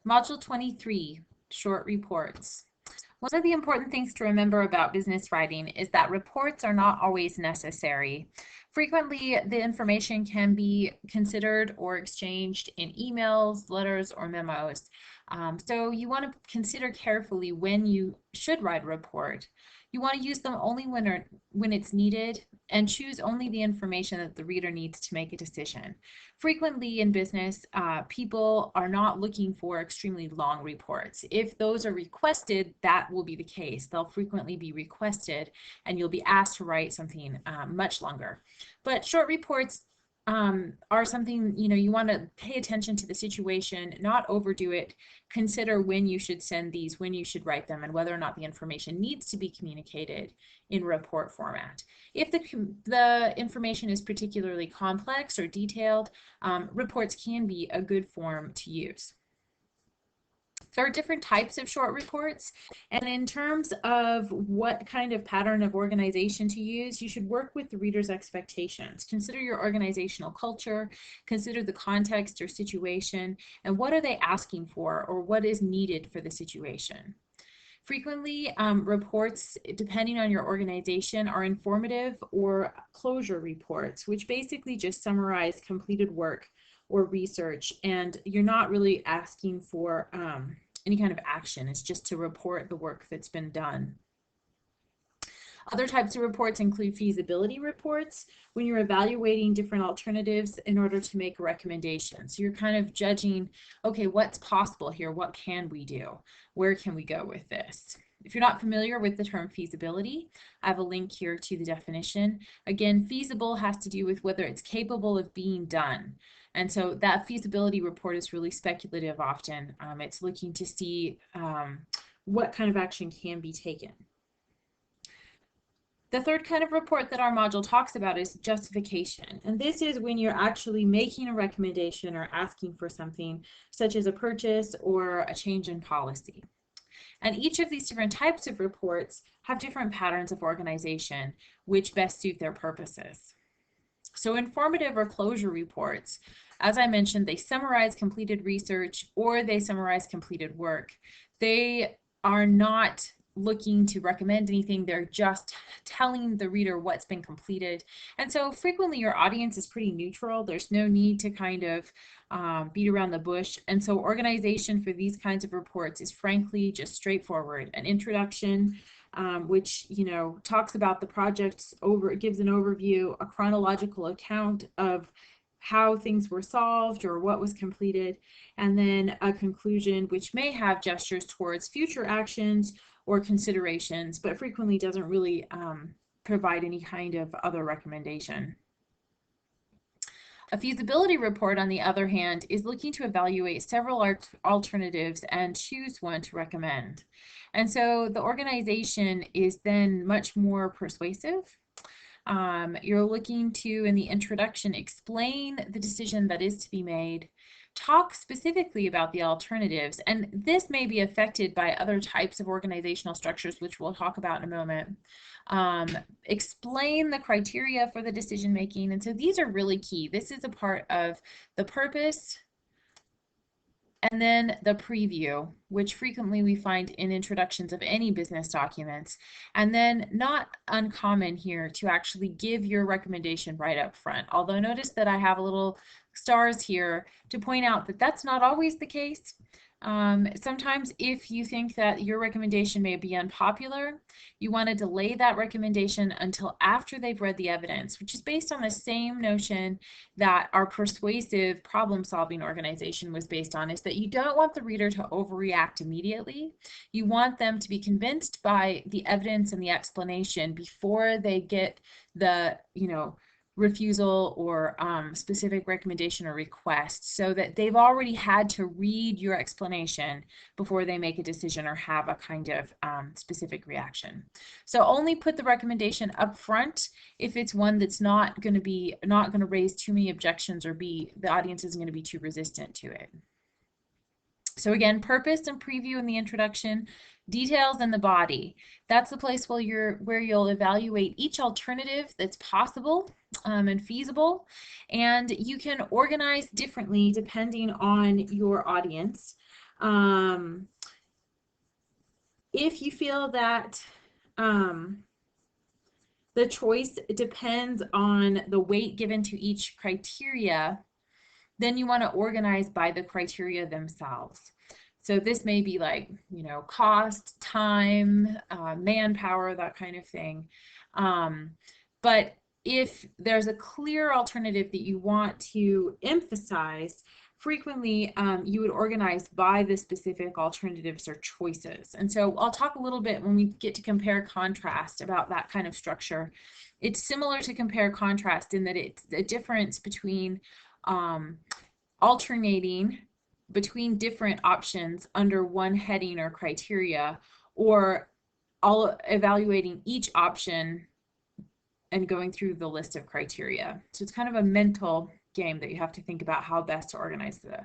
Module 23, short reports. One of the important things to remember about business writing is that reports are not always necessary. Frequently, the information can be considered or exchanged in emails, letters, or memos. So you want to consider carefully when you should write a report. You want to use them only when it's needed, and choose only the information that the reader needs to make a decision. Frequently in business, people are not looking for extremely long reports. If those are requested, that will be the case. They'll frequently be requested, and you'll be asked to write something much longer. But short reports are something, you want to pay attention to the situation, not overdo it. Consider when you should send these, when you should write them, and whether or not the information needs to be communicated in report format. If the information is particularly complex or detailed, reports can be a good form to use. There are different types of short reports, and in terms of what kind of pattern of organization to use, you should work with the reader's expectations. Consider your organizational culture, consider the context or situation, and what are they asking for, or what is needed for the situation. Frequently, reports, depending on your organization, are informative or closure reports, which basically just summarize completed work or research, and you're not really asking for any kind of action. It's just to report the work that's been done. Other types of reports include feasibility reports, when you're evaluating different alternatives in order to make a recommendation. So you're kind of judging, okay, what's possible here? What can we do? Where can we go with this? If you're not familiar with the term feasibility, I have a link here to the definition. Again, feasible has to do with whether it's capable of being done. And so that feasibility report is really speculative often. It's looking to see what kind of action can be taken. The third kind of report that our module talks about is justification. And this is when you're actually making a recommendation or asking for something, such as a purchase or a change in policy. And each of these different types of reports have different patterns of organization which best suit their purposes. So informative or closure reports, as I mentioned, they summarize completed research or they summarize completed work. They are not looking to recommend anything. They're just telling the reader what's been completed. And so frequently your audience is pretty neutral. There's no need to kind of beat around the bush. And so organization for these kinds of reports is frankly just straightforward. An introduction, which talks about the project, gives an overview, a chronological account of how things were solved or what was completed, and then a conclusion which may have gestures towards future actions or considerations, but frequently doesn't really provide any kind of other recommendation. A feasibility report, on the other hand, is looking to evaluate several alternatives and choose one to recommend. And so the organization is then much more persuasive. You're looking to, in the introduction, explain the decision that is to be made, talk specifically about the alternatives, and this may be affected by other types of organizational structures, which we'll talk about in a moment. Explain the criteria for the decision making, and so these are really key. This is a part of the purpose, and then the preview, which frequently we find in introductions of any business documents. And then, not uncommon here, to actually give your recommendation right up front. Although notice that I have a little stars here to point out that that's not always the case. Sometimes if you think that your recommendation may be unpopular, you want to delay that recommendation until after they've read the evidence, which is based on the same notion that our persuasive problem-solving organization was based on, is that you don't want the reader to overreact immediately. You want them to be convinced by the evidence and the explanation before they get the, refusal or specific recommendation or request, so that they've already had to read your explanation before they make a decision or have a kind of specific reaction. So only put the recommendation up front if it's one that's not going to raise too many objections, or the audience isn't going to be too resistant to it. So again, purpose and preview in the introduction, details in the body. That's the place where you'll evaluate each alternative that's possible and feasible, and you can organize differently depending on your audience. If you feel that the choice depends on the weight given to each criteria, then you want to organize by the criteria themselves. So this may be like, cost, time, manpower, that kind of thing. But if there's a clear alternative that you want to emphasize, frequently you would organize by the specific alternatives or choices. And so I'll talk a little bit when we get to compare contrast about that kind of structure. It's similar to compare contrast in that it's a difference between alternating between different options under one heading or criteria, or evaluating each option and going through the list of criteria. So it's kind of a mental game that you have to think about how best to organize the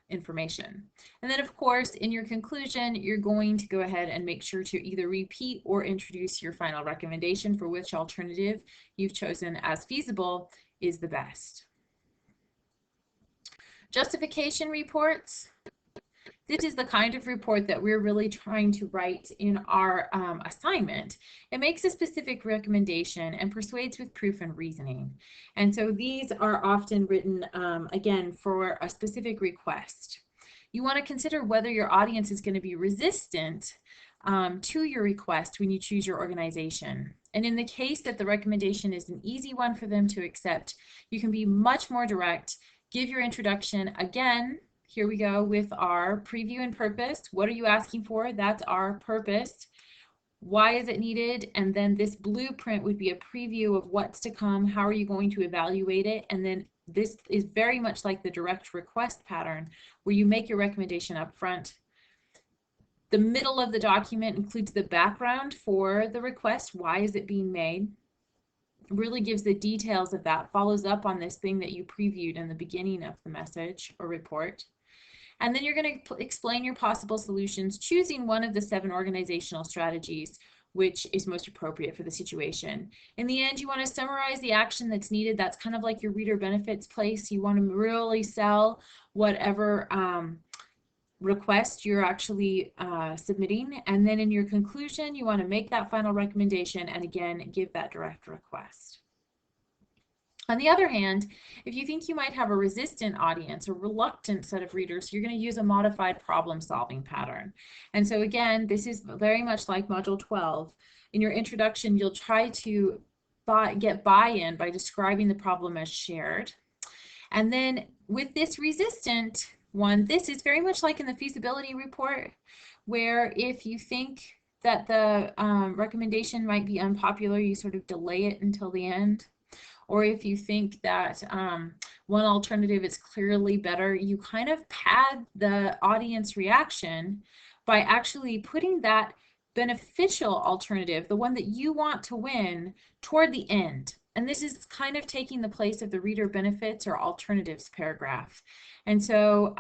information. And then of course, in your conclusion, you're going to go ahead and make sure to either repeat or introduce your final recommendation for which alternative you've chosen as feasible is the best. Justification reports. This is the kind of report that we're really trying to write in our assignment. It makes a specific recommendation and persuades with proof and reasoning. And so these are often written, again, for a specific request. You want to consider whether your audience is going to be resistant to your request when you choose your organization. And in the case that the recommendation is an easy one for them to accept, you can be much more direct. Give your introduction. Again, here we go with our preview and purpose. What are you asking for? That's our purpose. Why is it needed? And then this blueprint would be a preview of what's to come. How are you going to evaluate it? And then this is very much like the direct request pattern where you make your recommendation up front. The middle of the document includes the background for the request. Why is it being made? Really gives the details of that, follows up on this thing that you previewed in the beginning of the message or report. And then you're going to explain your possible solutions, choosing one of the 7 organizational strategies, which is most appropriate for the situation. In the end, you want to summarize the action that's needed. That's kind of like your reader benefits place. You want to really sell whatever request you're actually submitting. And then in your conclusion, you want to make that final recommendation and again, give that direct request. On the other hand, if you think you might have a resistant audience or reluctant set of readers, you're going to use a modified problem-solving pattern. And so again, this is very much like Module 12. In your introduction, you'll try to get buy-in by describing the problem as shared. And then with this resistant one, this is very much like in the feasibility report, where if you think that the recommendation might be unpopular, you sort of delay it until the end. Or if you think that one alternative is clearly better, you kind of pad the audience reaction by actually putting that beneficial alternative, the one that you want to win, toward the end. And this is kind of taking the place of the reader benefits or alternatives paragraph. And so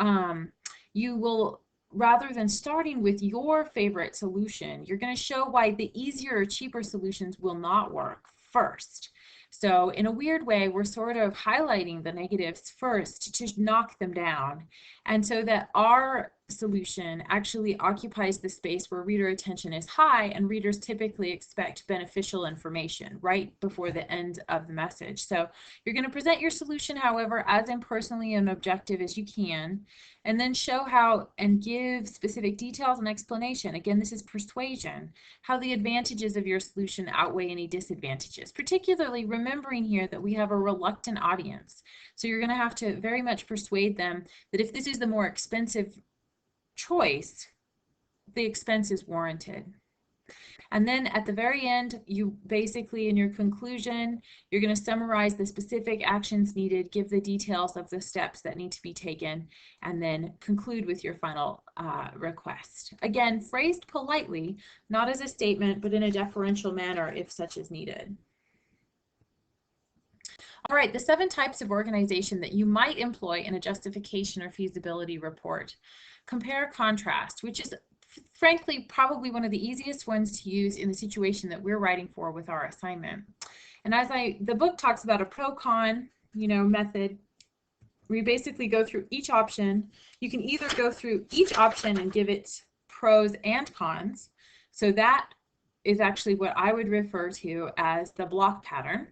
you will, rather than starting with your favorite solution, you're going to show why the easier or cheaper solutions will not work first. So in a weird way, we're sort of highlighting the negatives first to knock them down. And so that our solution actually occupies the space where reader attention is high and readers typically expect beneficial information right before the end of the message. So you're going to present your solution, however, as impersonally and objective as you can, and then show how and give specific details and explanation. Again, this is persuasion, how the advantages of your solution outweigh any disadvantages, particularly remembering here that we have a reluctant audience. So you're going to have to very much persuade them that if this is the more expensive choice, the expense is warranted. And then at the very end, you basically, in your conclusion, you're going to summarize the specific actions needed, give the details of the steps that need to be taken, and then conclude with your final request. Again, phrased politely, not as a statement, but in a deferential manner if such is needed. All right, the 7 types of organization that you might employ in a justification or feasibility report. Compare contrast, which is frankly probably one of the easiest ones to use in the situation that we're writing for with our assignment. And as the book talks about a pro-con, method, we basically go through each option. You can either go through each option and give it pros and cons. So that is actually what I would refer to as the block pattern.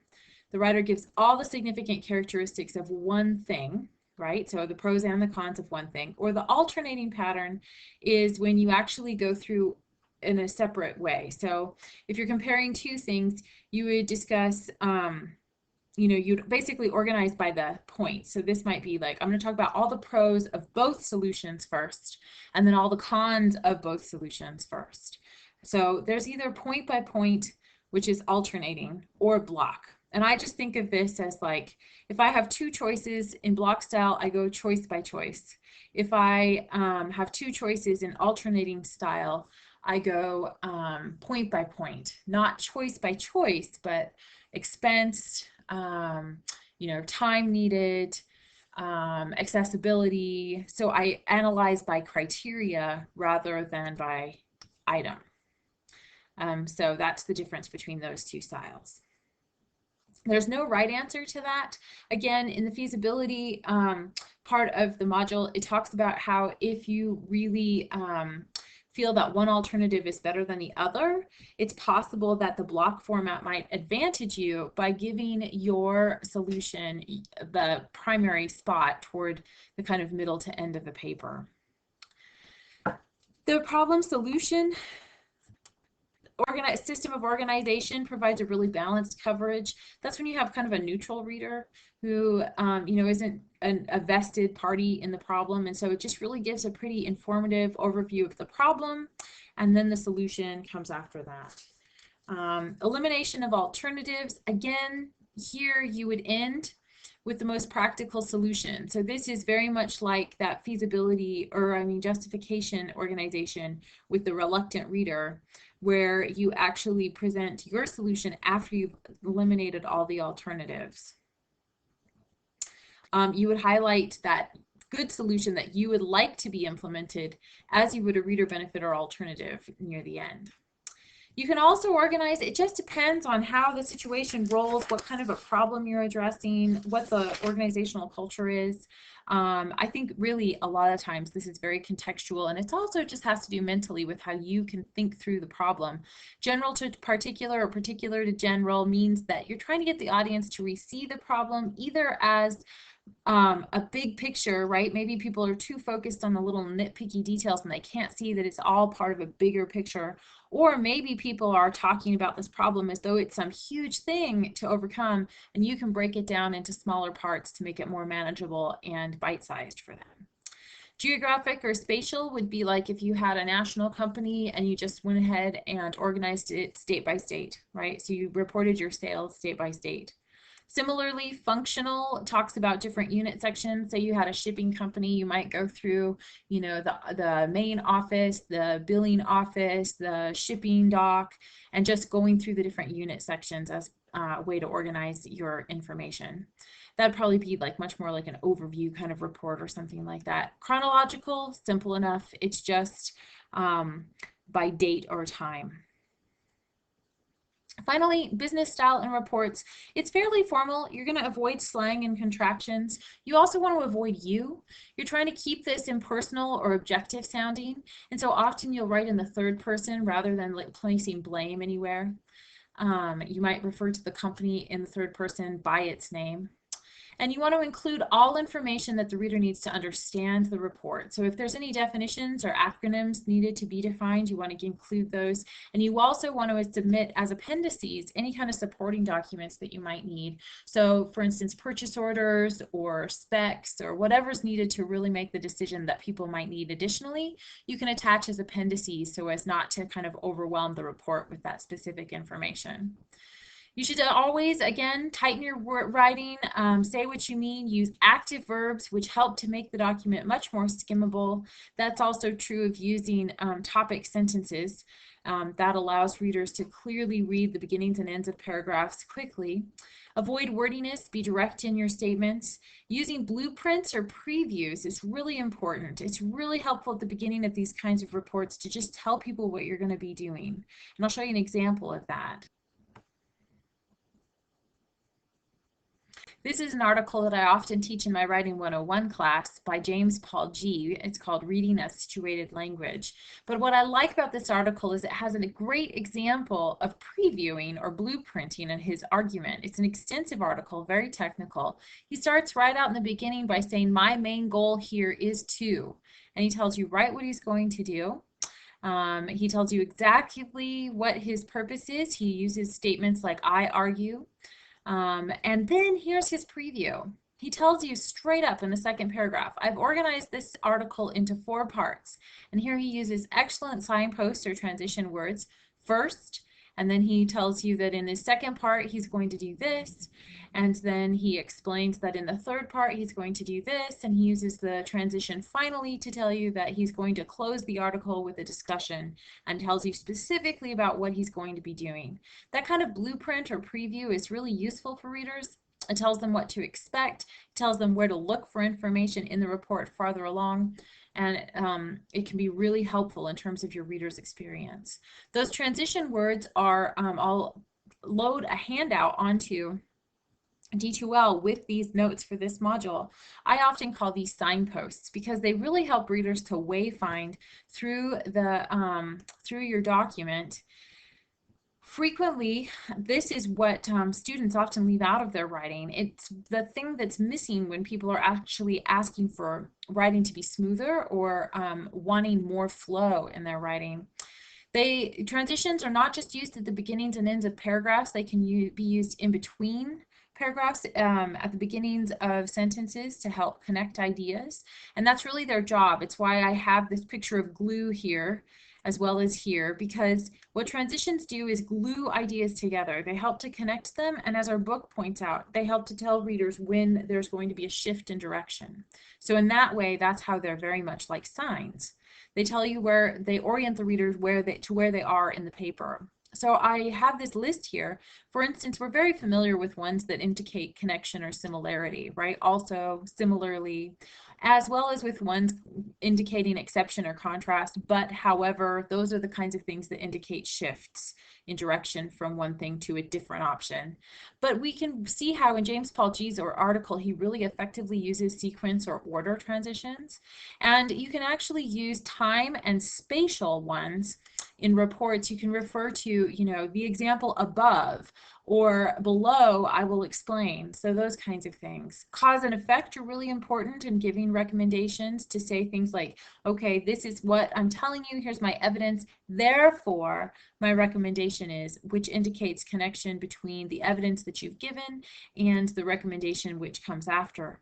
The writer gives all the significant characteristics of one thing, right? So the pros and the cons of one thing. Or the alternating pattern is when you actually go through in a separate way. So if you're comparing two things, you would discuss, you'd basically organize by the points. So this might be like, I'm going to talk about all the pros of both solutions first, and then all the cons of both solutions first. So there's either point by point, which is alternating, or block. And I just think of this as like, if I have two choices in block style, I go choice by choice. If I have two choices in alternating style, I go point by point, not choice by choice, but expense, time needed, accessibility. So I analyze by criteria rather than by item. So that's the difference between those two styles. There's no right answer to that. Again, in the feasibility part of the module, it talks about how if you really feel that one alternative is better than the other, it's possible that the block format might advantage you by giving your solution the primary spot toward the kind of middle to end of the paper. The problem solution system of organization provides a really balanced coverage. That's when you have kind of a neutral reader who isn't a vested party in the problem, and so it just really gives a pretty informative overview of the problem, and then the solution comes after that. Elimination of alternatives, again, here you would end with the most practical solution. So this is very much like that feasibility, or justification organization with the reluctant reader, where you actually present your solution after you've eliminated all the alternatives. You would highlight that good solution that you would like to be implemented as you would a reader benefit or alternative near the end. You can also organize, it just depends on how the situation rolls, what kind of a problem you're addressing, what the organizational culture is. I think really a lot of times this is very contextual, and it also just has to do mentally with how you can think through the problem. General to particular or particular to general means that you're trying to get the audience to receive the problem either as a big picture, right? Maybe people are too focused on the little nitpicky details and they can't see that it's all part of a bigger picture. Or maybe people are talking about this problem as though it's some huge thing to overcome, and you can break it down into smaller parts to make it more manageable and bite-sized for them. Geographic or spatial would be like if you had a national company and you just went ahead and organized it state by state, right? So you reported your sales state by state. Similarly, functional talks about different unit sections. Say you had a shipping company, you might go through, the main office, the billing office, the shipping dock, and just going through the different unit sections as a way to organize your information. That'd probably be like much more like an overview kind of report or something like that. Chronological, simple enough. It's just by date or time. Finally, business style and reports. It's fairly formal. You're going to avoid slang and contractions. You also want to avoid you. You're trying to keep this impersonal or objective sounding, and so often you'll write in the third person rather than placing blame anywhere. You might refer to the company in the third person by its name. And you want to include all information that the reader needs to understand the report. So if there's any definitions or acronyms needed to be defined, you want to include those. And you also want to submit as appendices any kind of supporting documents that you might need. So for instance, purchase orders or specs or whatever's needed to really make the decision that people might need additionally, you can attach as appendices so as not to kind of overwhelm the report with that specific information. You should always, again, tighten your writing, say what you mean, use active verbs, which help to make the document much more skimmable. That's also true of using topic sentences. That allows readers to clearly read the beginnings and ends of paragraphs quickly. Avoid wordiness, be direct in your statements. Using blueprints or previews is really important. It's really helpful at the beginning of these kinds of reports to just tell people what you're going to be doing. And I'll show you an example of that. This is an article that I often teach in my Writing 101 class by James Paul Gee. It's called Reading a Situated Language. But what I like about this article is it has a great example of previewing or blueprinting in his argument. It's an extensive article, very technical. He starts right out in the beginning by saying, my main goal here is to, and he tells you right what he's going to do. He tells you exactly what his purpose is. He uses statements like, I argue. And then here's his preview. He tells you straight up in the second paragraph, I've organized this article into 4 parts. And here he uses excellent signposts or transition words first. And then he tells you that in the second part, he's going to do this. And then he explains that in the third part, he's going to do this. And he uses the transition finally to tell you that he's going to close the article with a discussion and tells you specifically about what he's going to be doing. That kind of blueprint or preview is really useful for readers. It tells them what to expect, it tells them where to look for information in the report farther along, and it can be really helpful in terms of your reader's experience. Those transition words are, I'll load a handout onto D2L with these notes for this module. I often call these signposts because they really help readers to wayfind through through your document. Frequently, this is what students often leave out of their writing. It's the thing that's missing when people are actually asking for writing to be smoother or wanting more flow in their writing. Transitions are not just used at the beginnings and ends of paragraphs. They can be used in between paragraphs, at the beginnings of sentences to help connect ideas. And that's really their job. It's why I have this picture of glue here as well as here, because what transitions do is glue ideas together. They help to connect them, and as our book points out, they help to tell readers when there's going to be a shift in direction. So in that way, that's how they're very much like signs. They tell you where they orient the readers to where they are in the paper. So I have this list here. For instance, we're very familiar with ones that indicate connection or similarity, right? Also, similarly, as well as with ones indicating exception or contrast, but however, those are the kinds of things that indicate shifts in direction from one thing to a different option. But we can see how in James Paul Gee's article, he really effectively uses sequence or order transitions. And you can actually use time and spatial ones in reports. You can refer to, the example above or below, I will explain. So those kinds of things. Cause and effect are really important in giving recommendations, to say things like, okay, this is what I'm telling you, here's my evidence, therefore my recommendation is, which indicates connection between the evidence that you've given and the recommendation which comes after.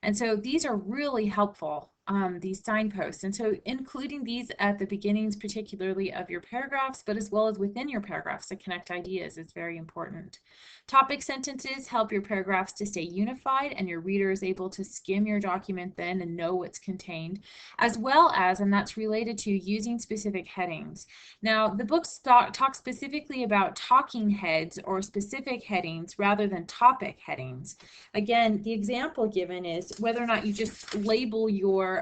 And so these are really helpful, these signposts. And so including these at the beginnings, particularly of your paragraphs, but as well as within your paragraphs to connect ideas, is very important. Topic sentences help your paragraphs to stay unified, and your reader is able to skim your document then and know what's contained, as well as, and that's related to, using specific headings. Now, the books talk specifically about talking heads or specific headings rather than topic headings. Again, the example given is whether or not you just label your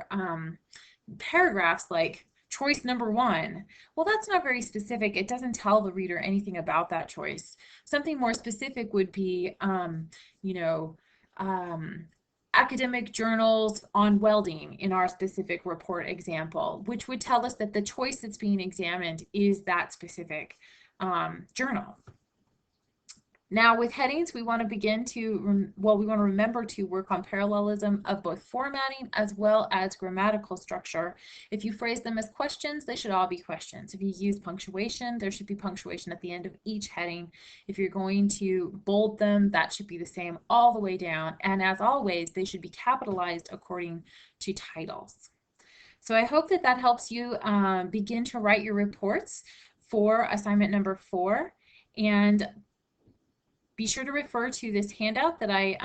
paragraphs like choice number 1. Well, that's not very specific. It doesn't tell the reader anything about that choice. Something more specific would be, academic journals on welding in our specific report example, which would tell us that the choice that's being examined is that specific journal. Now with headings, we want to remember to work on parallelism of both formatting as well as grammatical structure. If you phrase them as questions, they should all be questions. If you use punctuation, there should be punctuation at the end of each heading. If you're going to bold them, that should be the same all the way down. And as always, they should be capitalized according to titles. So I hope that helps you begin to write your reports for assignment number 4. And be sure to refer to this handout that I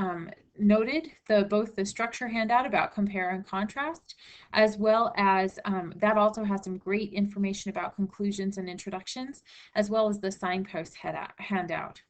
noted, both the structure handout about compare and contrast, as well as that also has some great information about conclusions and introductions, as well as the signpost handout.